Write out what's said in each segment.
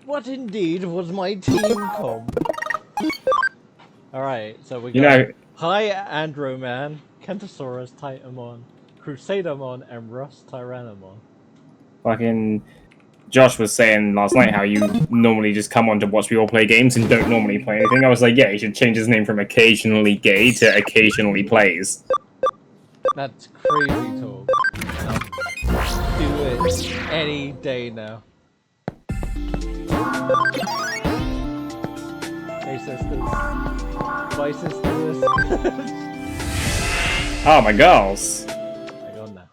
What indeed was my team comp? Alright, so we got High Androman, Kentosaurus Titanmon, Crusadermon, and Rust Tyrannomon. Fucking Josh was saying last night how you normally just come on to watch people play games and don't normally play anything. I was like, yeah, he should change his name from occasionally gay to occasionally plays. That's crazy talk. Do it any day now. Hey sisters. Bye sisters. Oh, my girls. Hang on now.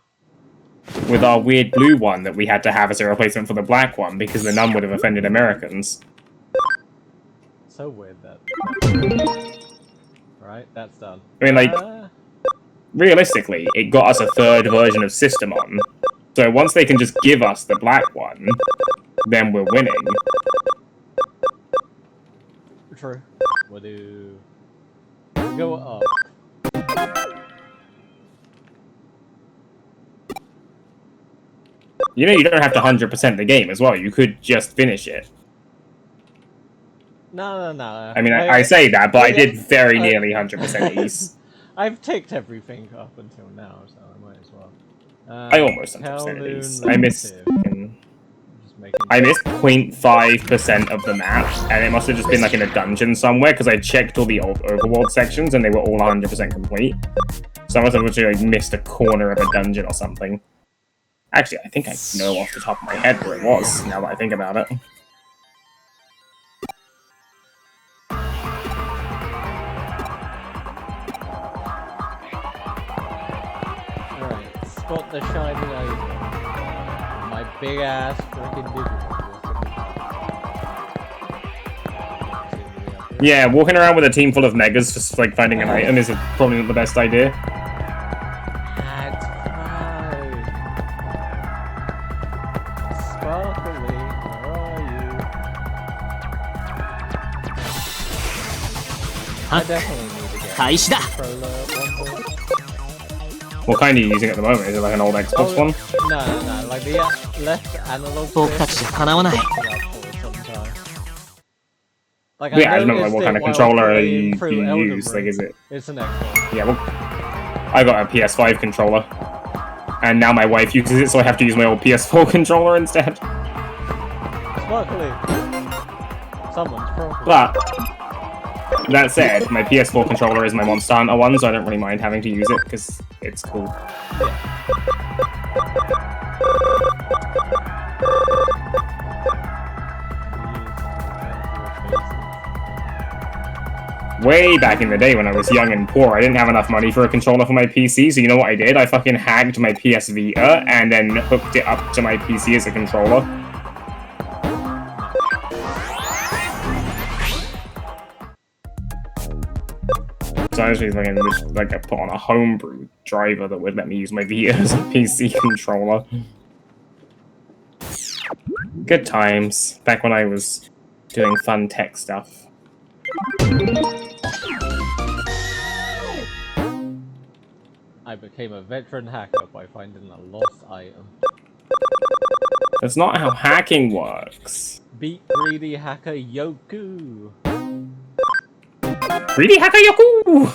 With our weird blue one that we had to have as a replacement for the black one because the none would have offended Americans. So weird that. Alright, that's done. I mean, like, realistically, it got us a third version of Systemon. So once they can just give us the black one, then we're winning. True. We'll do... Go up. You know you don't have to 100% the game as well, you could just finish it. No. I mean, I say that, but I did very nearly 100% these. I've ticked everything up until now, so I might as well. I almost 100% of these. I missed 0.5% of the map, and it must have just been like in a dungeon somewhere, because I checked all the old overworld sections, and they were all 100% complete. So I must have literally like, missed a corner of a dungeon or something. Actually, I think I know off the top of my head where it was, now that I think about it. Alright, spot the shining item. My big ass freaking Digimon. Yeah, walking around with a team full of megas just like finding an item is probably not the best idea. I definitely need to get controller at one point. What kind are you using at the moment? Is it like an old Xbox one? No, like the left analog stick. Like, yeah, I don't know what kind of controller you use. Like, is it? It's an Xbox. Yeah, well, I got a PS5 controller, and now my wife uses it, so I have to use my old PS4 controller instead. Luckily, someone's problem. But that said, my PS4 controller is my Monster Hunter one, so I don't really mind having to use it because it's cool. Way back in the day when I was young and poor, I didn't have enough money for a controller for my PC, so you know what I did? I fucking hacked my PS Vita and then hooked it up to my PC as a controller. So I was just like I put on a homebrew driver that would let me use my Vita as a PC controller. Good times, back when I was doing fun tech stuff. I became a veteran hacker by finding a lost item. That's not how hacking works. Beat greedy hacker Yoku. Greedy hacker Yoku!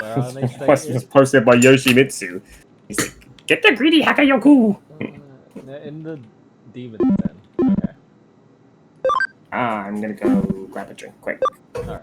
Where are they Quest was posted by Yoshimitsu. He's like, get the greedy hacker Yoku! They're in the demon den. Okay. I'm gonna go grab a drink quick. Alright.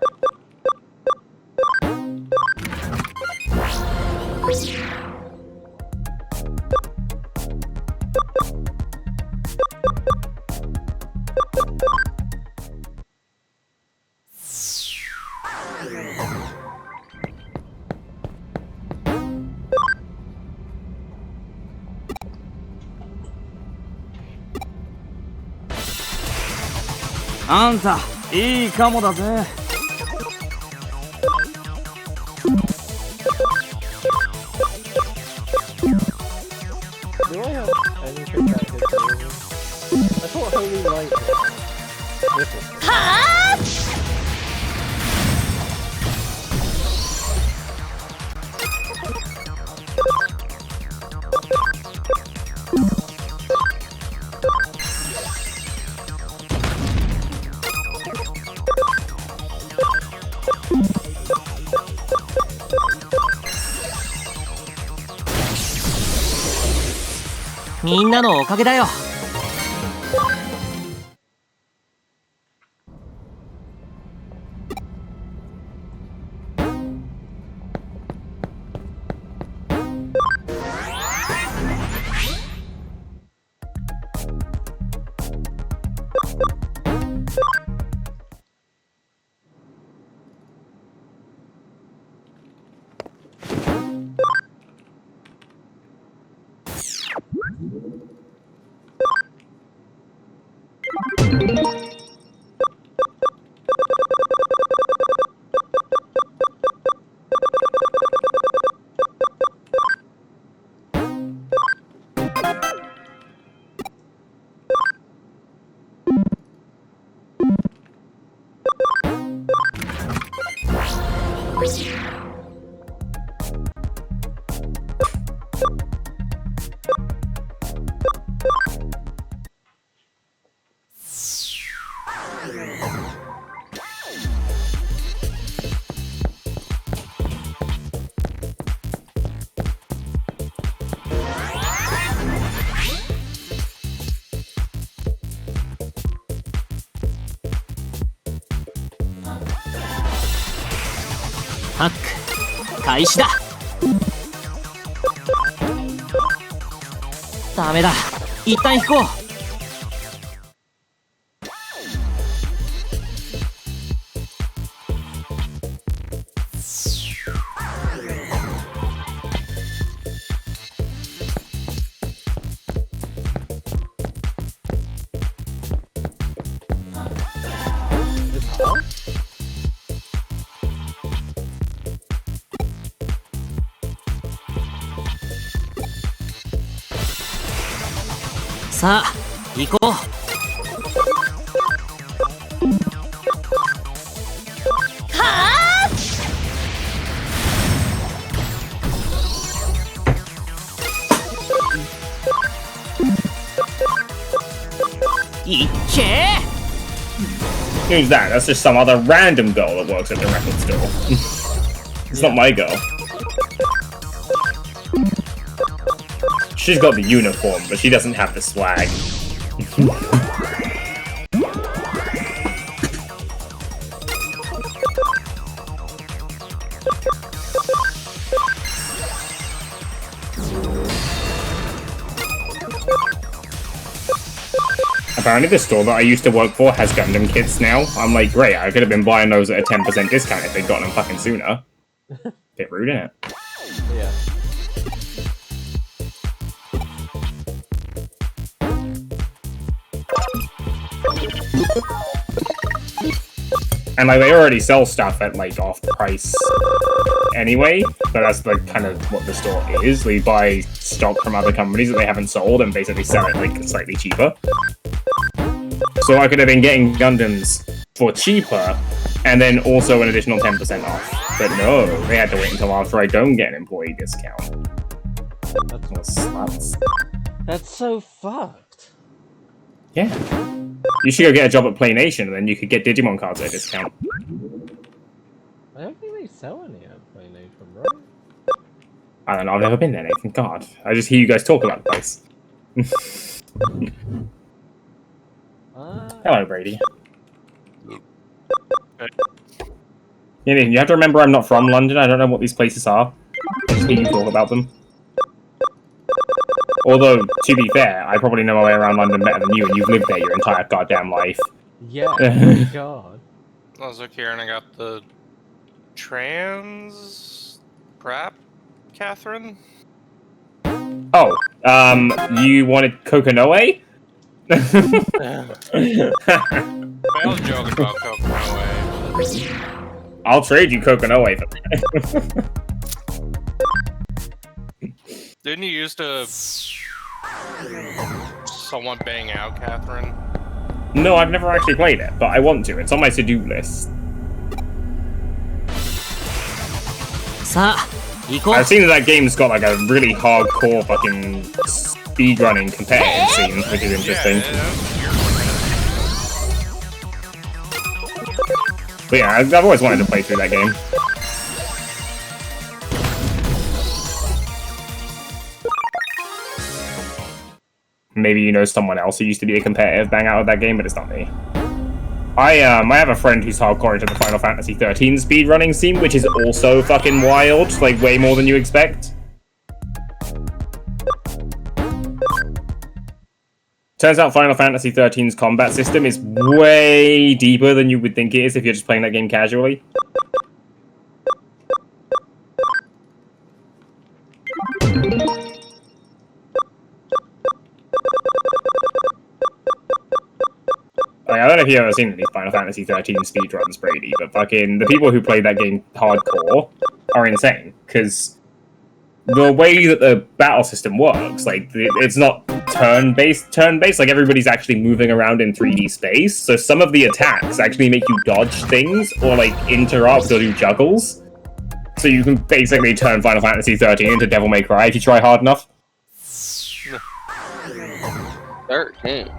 Anta, いいかもだぜ。Do I have anything that hits over? I thought Holy Light hit. みんなのおかげだよ。ハック開始だ。ダメだ、一旦引こう。さあ行こう。いっけー。 Who's that? That's just some other random girl that works at the record store. It's not my girl. She's got the uniform, but she doesn't have the swag. Apparently the store that I used to work for has Gundam kits now. I'm like, great, I could have been buying those at a 10% discount if they'd gotten them fucking sooner. Bit rude, innit? Yeah. And like they already sell stuff at like off price anyway, but that's like kind of what the store is. We buy stock from other companies that they haven't sold and basically sell it like slightly cheaper. So I could have been getting Gundams for cheaper and then also an additional 10% off. But no, they had to wait until after I don't get an employee discount. That's sluts. That's so fucked. Yeah. You should go get a job at Play Nation, and then you could get Digimon cards at a discount. I don't think they sell any at Play Nation, right? I don't know, I've never been there, Nathan. God. I just hear you guys talk about the place. Hello, Brady. You have to remember I'm not from London, I don't know what these places are. I just hear you talk about them. Although, to be fair, I probably know my way around London better than you, and you've lived there your entire goddamn life. Yeah, oh god. I was here and I got the trans crap, Catherine. Oh, you wanted Kokonoe? I was joking about Kokonoe. I'll trade you Kokonoe for that. Didn't you used to someone bang out Catherine? No, I've never actually played it, but I want to. It's on my to-do list. I've seen that game's got like a really hardcore fucking speedrunning competitive scene, which is interesting. But yeah, I've always wanted to play through that game. Maybe you know someone else who used to be a competitive bang out of that game, but it's not me. I have a friend who's hardcore into the Final Fantasy 13 speedrunning scene, which is also fucking wild, like way more than you expect. Turns out Final Fantasy 13's combat system is way deeper than you would think it is if you're just playing that game casually. Like, I don't know if you've ever seen any Final Fantasy 13 speedruns, Brady, but fucking the people who play that game hardcore are insane, because the way that the battle system works, like, it's not turn-based, like, everybody's actually moving around in 3D space, so some of the attacks actually make you dodge things, or, like, interrupt or do juggles. So you can basically turn Final Fantasy 13 into Devil May Cry if you try hard enough. 13?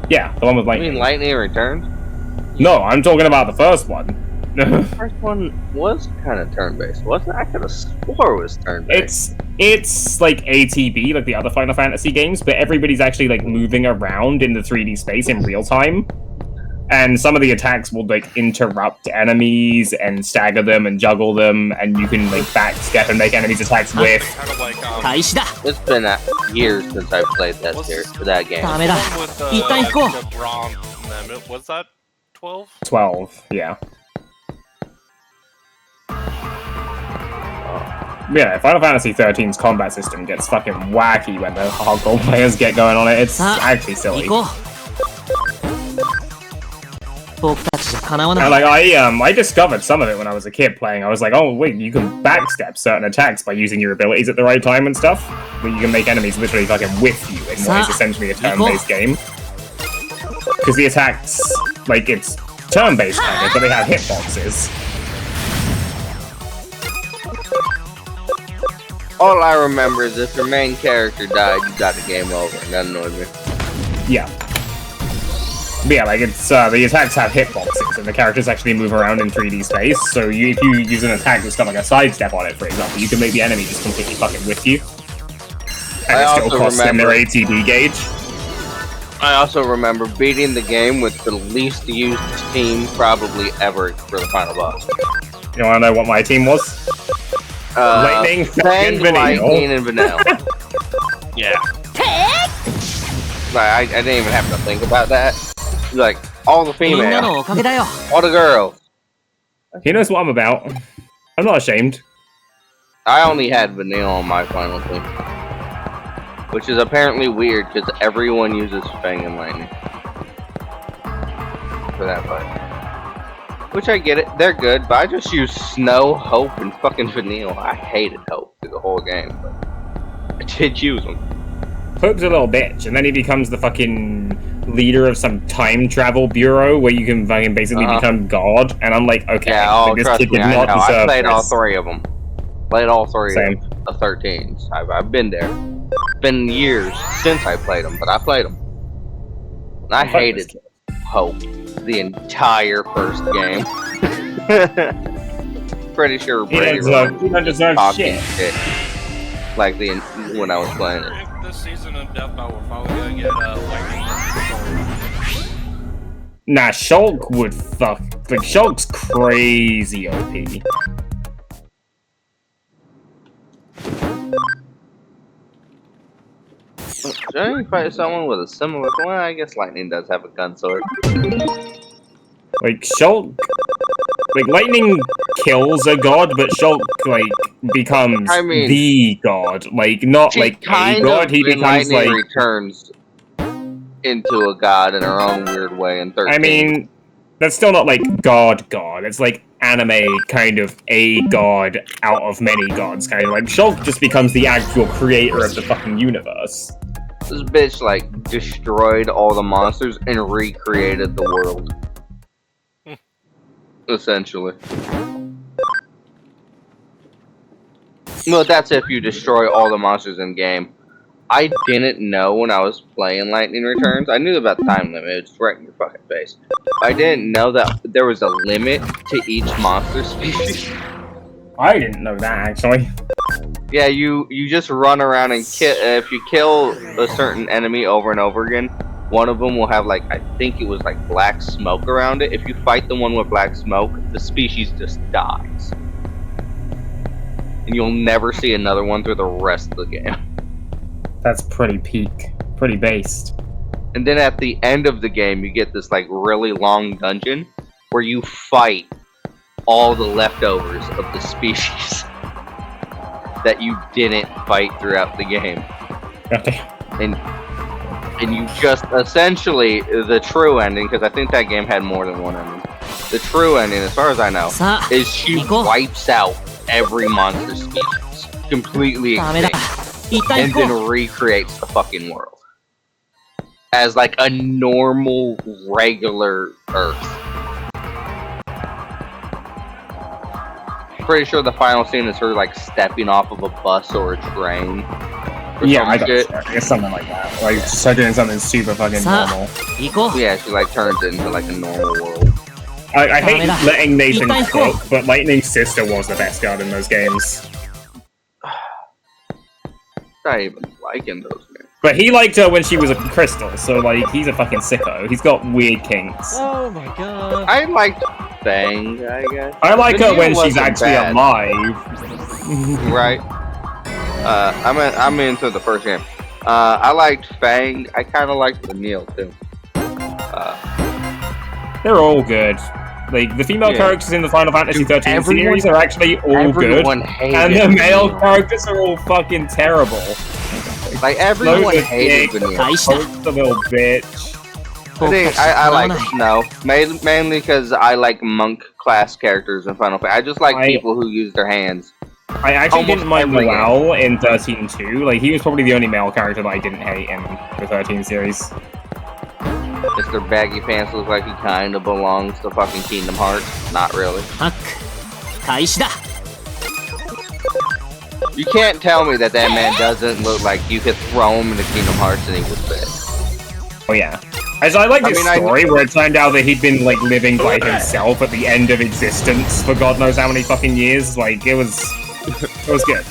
Yeah, the one with You lightning. mean Lightning Returns? No, I'm talking about the first one. The first one was kind of turn-based, wasn't it? I could have swore it was turn-based. It's like ATB, like the other Final Fantasy games, but everybody's actually like moving around in the 3D space in real time. And some of the attacks will like interrupt enemies and stagger them and juggle them, and you can like backstep and make enemies attacks with. Kind of like, 開始だ It's been years since I played that that game. ダメだ one with, 一旦行こう the bronze limit. Was that 12? 12, yeah. Yeah, Final Fantasy 13's combat system gets fucking wacky when the hardcore players get going on it. It's actually 行 silly. こう僕たちじゃかなわな And い like I discovered some of it when I was a kid playing. I was like, oh wait, you can backstep certain attacks by using your abilities at the right time and stuff. Where you can make enemies literally fucking whiff you in what is essentially a turn-based game. Because the attacks, like, it's turn-based kind of, but they have hitboxes. All I remember is if your main character died, you got a game over, and that annoyed me. Yeah. But yeah, like, it's, the attacks have hitboxes, and the characters actually move around in 3D space, so if you use an attack that's got, like, a sidestep on it, for example, you can make the enemy just completely fucking whiff you. And it still costs them their ATB gauge. I also remember beating the game with the least used team probably ever for the final boss. You wanna know what my team was? Lightning, Fang, and Vanille. Lightning, and Vanille. Yeah. Like, I didn't even have to think about that. Like, all the みんな female, のおかげだよ all the girls. He knows what I'm about. I'm not ashamed. I only had Vanille on my final team. Which is apparently weird, because everyone uses Fang and Lightning. For that fight. Which I get it, they're good, but I just use Snow, Hope, and fucking Vanille. I hated Hope through the whole game, but I did use them. Hope's a little bitch, and then he becomes the fucking leader of some time travel bureau where you can fucking basically become God, and I'm like, okay, Yeah, like, oh, this trust kid me, did I not know. I deserve played all this. 3 of them. Played all 3 Same. of 13s. I've been there. It's been years since I played them, but I played them. And I Fuck this hated kid. Hope the entire first game. Pretty sure He Brady don't deserve talking shit. shit. Like when I was playing it. I think this season of Death Battle we're probably gonna get lightning. Nah, Shulk would fuck. Like, Shulk's crazy OP. Should I fight someone with a similar? Well, I guess Lightning does have a gun sword. Like, Shulk. Like, Lightning kills a god, but Shulk, like, becomes the god. Like, not like a god, he becomes Lightning like. returns into a god in her own weird way in 13. I mean, that's still not like god. It's like anime kind of a god out of many gods, kind of like Shulk just becomes the actual creator of the fucking universe. This bitch like destroyed all the monsters and recreated the world. Essentially. Well, that's if you destroy all the monsters in game. I didn't know when I was playing Lightning Returns. I knew about the time limit. It's right in your fucking face. I didn't know that there was a limit to each monster species. I didn't know that, actually. Yeah, you just run around and kill. If you kill a certain enemy over and over again, one of them will have like, I think it was like black smoke around it. If you fight the one with black smoke, the species just dies, and you'll never see another one through the rest of the game. That's pretty peak, pretty based. And then at the end of the game, you get this like really long dungeon where you fight all the leftovers of the species that you didn't fight throughout the game. And you just essentially the true ending, because I think that game had more than one ending. The true ending, as far as I know, is she wipes out every monster species, completely extinct, and then recreates the fucking world as like a normal, regular Earth. Pretty sure the final scene is her like stepping off of a bus or a train. Yeah, I got it. It's something like that. Like start doing something super fucking normal. Yeah, she like turns into like a normal world. I hate letting Nathan cook, but Lightning's sister was the best guard in those games. Not even liking those games. But he liked her when she was a crystal, so like he's a fucking sicko. He's got weird kinks. Oh my god. I liked Fang, I guess. I like her when she's wasn't actually bad. alive. Right. I'm into the first game. I liked Fang. I kind of liked Vanille too. They're all good. Like the female characters in the Final Fantasy 13 series are actually all good, and the male characters are all fucking terrible. Like everyone hated Vanille. The little bitch. I like mainly because I like monk class characters in Final Fantasy. I just like people who use their hands. I actually didn't mind Noel in 13 too. Like he was probably the only male character that I didn't hate in the 13 series. Mr. Baggy Pants looks like he kind of belongs to fucking Kingdom Hearts. Not really. You can't tell me that man doesn't look like you could throw him into Kingdom Hearts and he would fit. Oh yeah. As I like this story where it turned out that he'd been like living by himself at the end of existence for God knows how many fucking years. Like it was good.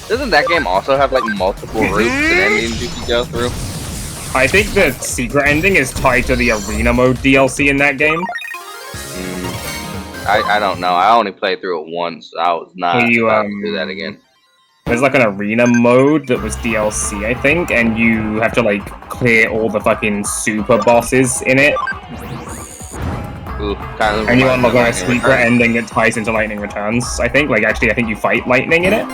Doesn't that game also have like multiple routes and endings you can go through? I think the secret ending is tied to the arena mode DLC in that game. I don't know. I only played through it once. I was not about to do that again. There's like an arena mode that was DLC, I think, and you have to like clear all the fucking super bosses in it. Ooh, kind of. And you unlock a secret ending that ties into Lightning Returns, I think. Like actually, I think you fight Lightning in it.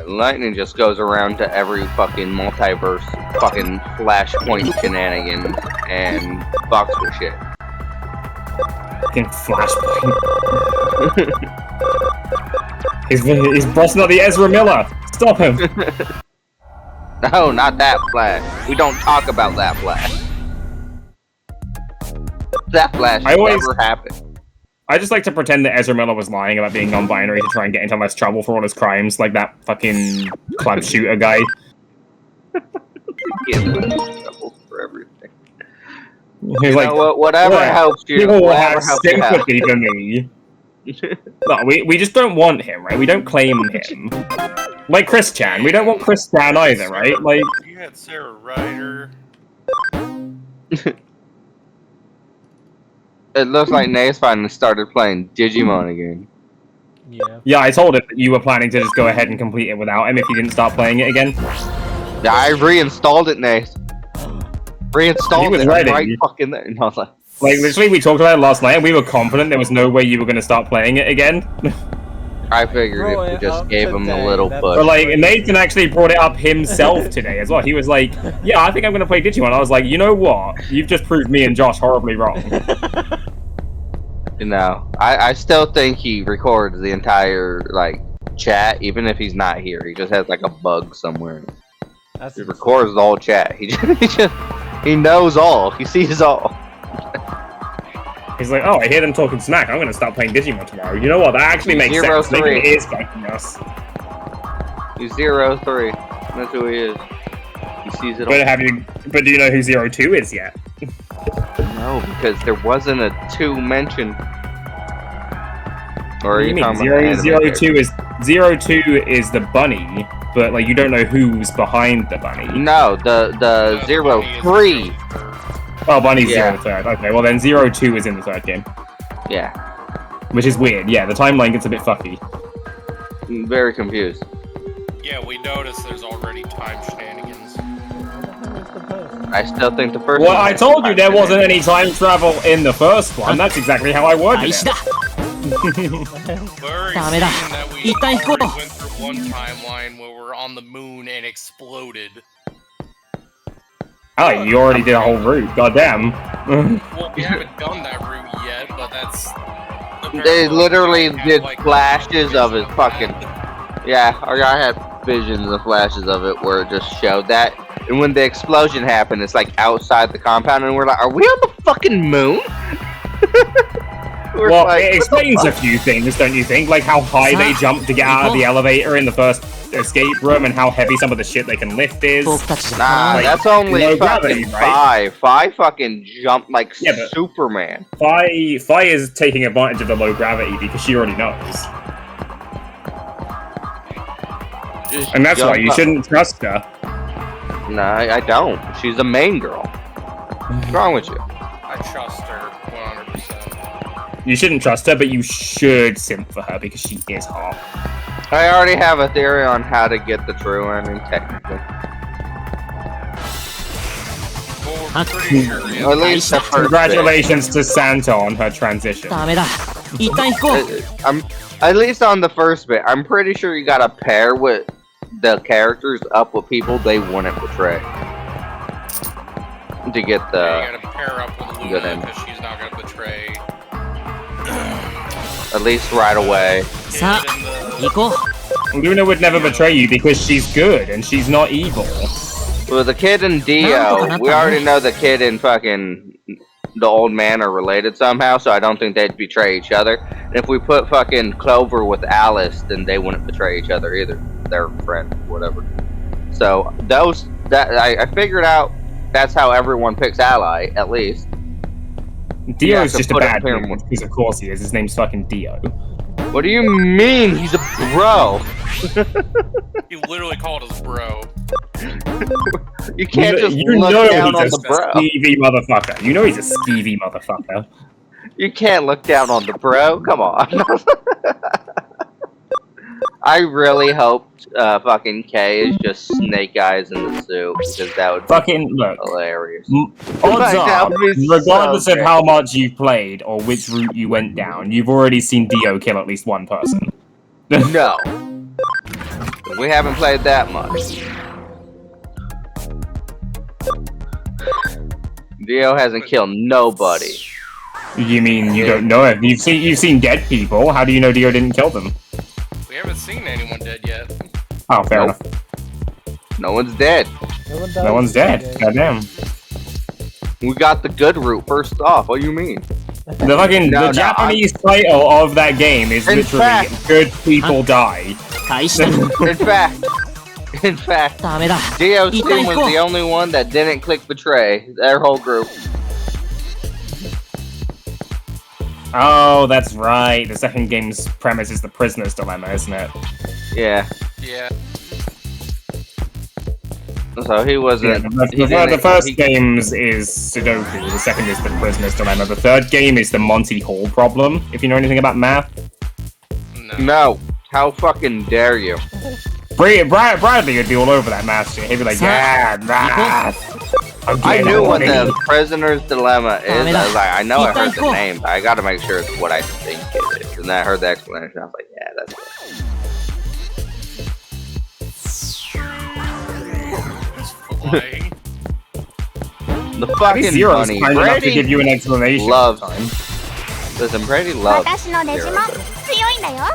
Lightning just goes around to every fucking multiverse fucking Flashpoint shenanigans and fucks with shit. Fucking Flashpoint. He's busting out the Ezra Miller. Stop him. No, not that Flash. We don't talk about that Flash. That Flash never happened. I just like to pretend that Ezra Miller was lying about being non-binary to try and get into less trouble for all his crimes, like that fucking club shooter guy. For everything. He's like, whatever helps you. People will have sympathy for me. No, we just don't want him, right? We don't claim him. Like Chris Chan. We don't want Chris Chan either, right? Like You had Sarah Ryder. It looks like Nace finally started playing Digimon again. Yeah. Yeah, I told him that you were planning to just go ahead and complete it without him if he didn't start playing it again. Yeah, I reinstalled it, Nace. Reinstalled it right fucking there. And I was like, literally, we talked about it last night, and we were confident there was no way you were going to start playing it again. I figured if we just gave him a little push. But like, Nathan actually brought it up himself today as well. He was like, yeah, I think I'm going to play Digimon. I was like, you know what? You've just proved me and Josh horribly wrong. You know, I still think he records the entire, like, chat, even if he's not here. He just has, like, a bug somewhere. He records the whole chat. He knows all. He sees all. He's like, oh, I hear them talking smack. I'm going to start playing Digimon tomorrow. You know what? That actually makes sense. Maybe he is fighting us. He's 03. That's who he is. He sees it all. But do you know who 02 is yet? No, because there wasn't a 2 mentioned. Or are you mean? talking about Zero two is the bunny, but like you don't know who's behind the bunny. No, the 03. Oh, bunny's Yeah. 03rd. Okay, well then 02 is in the third game, Yeah, which is weird. Yeah, the timeline gets a bit fucky. I'm very confused. Yeah, we noticed there's already time shenanigans. I still think the first Well, one I was told you time there wasn't shenanigans. any time travel in the first one. That's exactly how I worded 開始 it. だ Very ダメだ scene that we 一旦行こう already went through one timeline where we're on the moon and exploded. Oh, you already did a whole route. Goddamn. Well, we haven't done that route yet, but that's... They literally did like, flashes of his fucking. Yeah, our guy had visions and flashes of it where it just showed that. And when the explosion happened, it's like outside the compound, and we're like, are we on the fucking moon? We're Well, like, it what the explains a fuck? few things, don't you think? Like how high they jump to get out of the elevator in the first escape room, and how heavy some of the shit they can lift is. 僕たちじゃ Nah, 叶わない that's only no fucking gravity, right? Fi fucking jumped like Yeah, but- Superman. Fi is taking advantage of the low gravity because she already knows. Just And that's why jump you up. shouldn't trust her. Nah, I don't. She's a main girl. What's wrong with you? I trust her 100%. You shouldn't trust her, but you should simp for her because she is hot. I already have a theory on how to get the true ending, technically. Well, we're pretty sure we Or at least the first bit. Congratulations to Santa on her transition. ダメだ一旦行こう I'm at least on the first bit. I'm pretty sure you gotta pair with the characters up with people they wouldn't betray to get Yeah, the you gotta pair up with good Luna end. because she's not gonna betray at least right away. Kid さ and あ the... 行こう Luna would never betray you because she's good and she's not evil. With the kid and Dio, we already know the kid and fucking the old man are related somehow, so I don't think they'd betray each other. And if we put fucking Clover with Alice, then they wouldn't betray each other either. They're friends, whatever. So I figured out that's how everyone picks ally, at least. Dio's to just a put bad up here dude, more. because of course he is. His name's fucking Dio. What do you mean? He's a bro. He literally called us bro. You can't just you look know down on he's the a bro. skeevy motherfucker. You know he's a skeevy motherfucker. You can't look down on the bro. Come on. I really hope fucking K is just Snake Eyes in the suit, because that would be Fucking look. hilarious. Odds That are, would be regardless so of great. how much you've played or which route you went down, you've already seen Dio kill at least one person. No. We haven't played that much. Dio hasn't killed nobody. You mean you don't know it? You've seen dead people. How do you know Dio didn't kill them? We haven't seen anyone dead yet. Oh, fair Nope. enough. No one's dead. No one's dead. Goddamn. We got the good route first off. What do you mean? The fucking No, the Japanese title of that game is In literally fact- "Good People Die." 開始だ In fact, ダメだ Dio's 一旦 team 行 was こ the う only one that didn't click betray. Their whole group. Oh, that's right. The second game's premise is the prisoner's dilemma, isn't it? Yeah. Yeah. So he Yeah, wasn't. the first game's is Sudoku. The second is the prisoner's dilemma. The third game is the Monty Hall problem. If you know anything about math, No. No. How fucking dare you? Bradley would be all over that math shit. He'd be like, "Yeah, math." I Again, knew what okay. the prisoner's dilemma is. I was like, I know I heard the name, but I gotta make sure it's what I think it is. And then I heard the explanation. I was like, yeah, that's it. Flying. The At least fucking Zero's bunny. kind enough to give Brady you an explanation. loves. this time. Listen, Brady loves. 私のデジモン Zero. 強いんだよ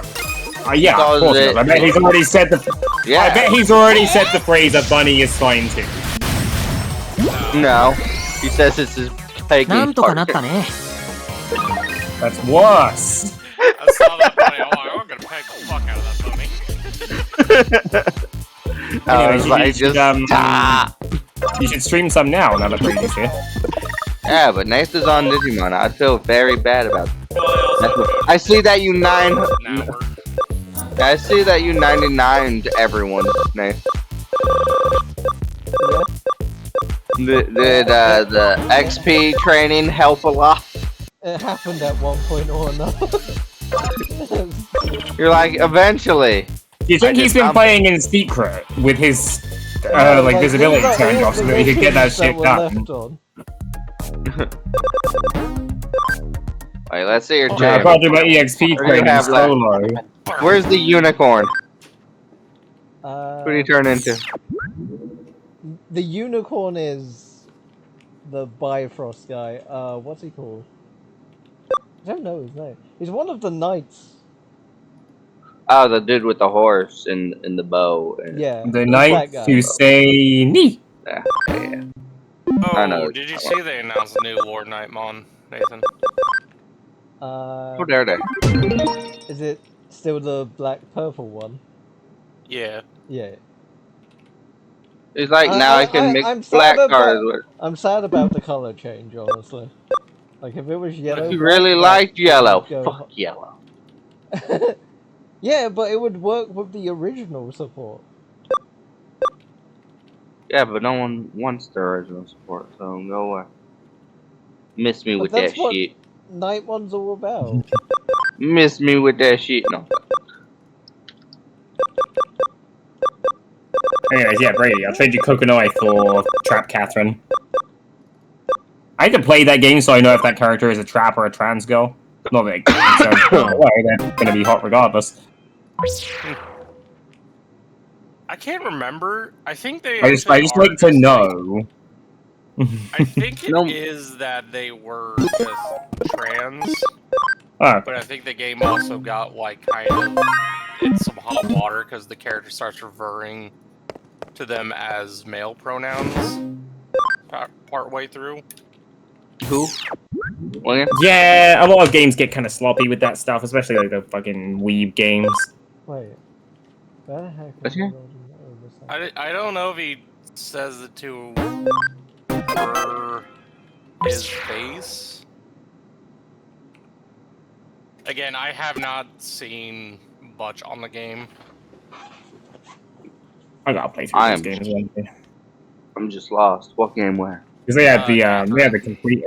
Yeah, So of course is he it- does. I bet he's already said the. I Yeah. bet he's already said the phrase "a bunny is fine too." No. He says it's his な taking んとかなっ part. たね That's worse. I saw that bunny. I'm gonna peg the fuck out of that bunny. I Anyways, was you like, should, just stop. You should stream some now. Now that Brady's here. Yeah, but Nate's is on Digimon. I'd feel very bad about it. Well, I I see that you Network. I see that you 99'd everyone, Nate. Yeah. Did the XP training help a lot? It happened at one point or another. You're like, eventually. Do you think he's been playing in secret with his like visibility these are turned all off so the that he could get that missions shit were done? left on. Alright, let's see your Yeah, I gym. can't do my EXP What do you training have left? solo. Where's the unicorn? What do you turn into? The unicorn is the Bifrost guy. What's he called? I don't know his name. He's one of the knights. Oh, the dude with the horse and the bow. And, Yeah, The he's Knight that guy. to say knee. yeah. I know. Oh, did you see they announced the new Lord Nightmon, Nathan? Who dare they? Is it still the black purple one? Yeah. Yeah. He's like, now I can I'm mix sad black about- cars with. I'm sad about the color change, honestly. Like if it was yellow, You black, really that liked yellow. would go Fuck yellow. Yeah, but it would work with the original support. Yeah, but no one wants the original support, so go away. Miss me But with that's that what shit. Nightmon's all about. Miss me with that shit. No. Anyways, yeah, Brady, I'll trade you Kokonoi for Trap Catherine. I had to play that game so I know if that character is a trap or a trans girl. Not that it they're gonna be hot regardless. I can't remember. I think they. I just actually are like to just, know. I think it No. is that they were just trans, Oh, but I think the game also got like kind of in some hot water because the character starts referring to them as male pronouns part way through. Who? William? yeah, a lot of games get kind of sloppy with that stuff, especially like the fucking weeb games. Wait. Where the heck What's am I here? loading this up? I don't know if he says it to her his face. Again, I have not seen much on the game. I gotta play through I those am- games one day. I'm just lost. What game where? Because they had Catherine. the complete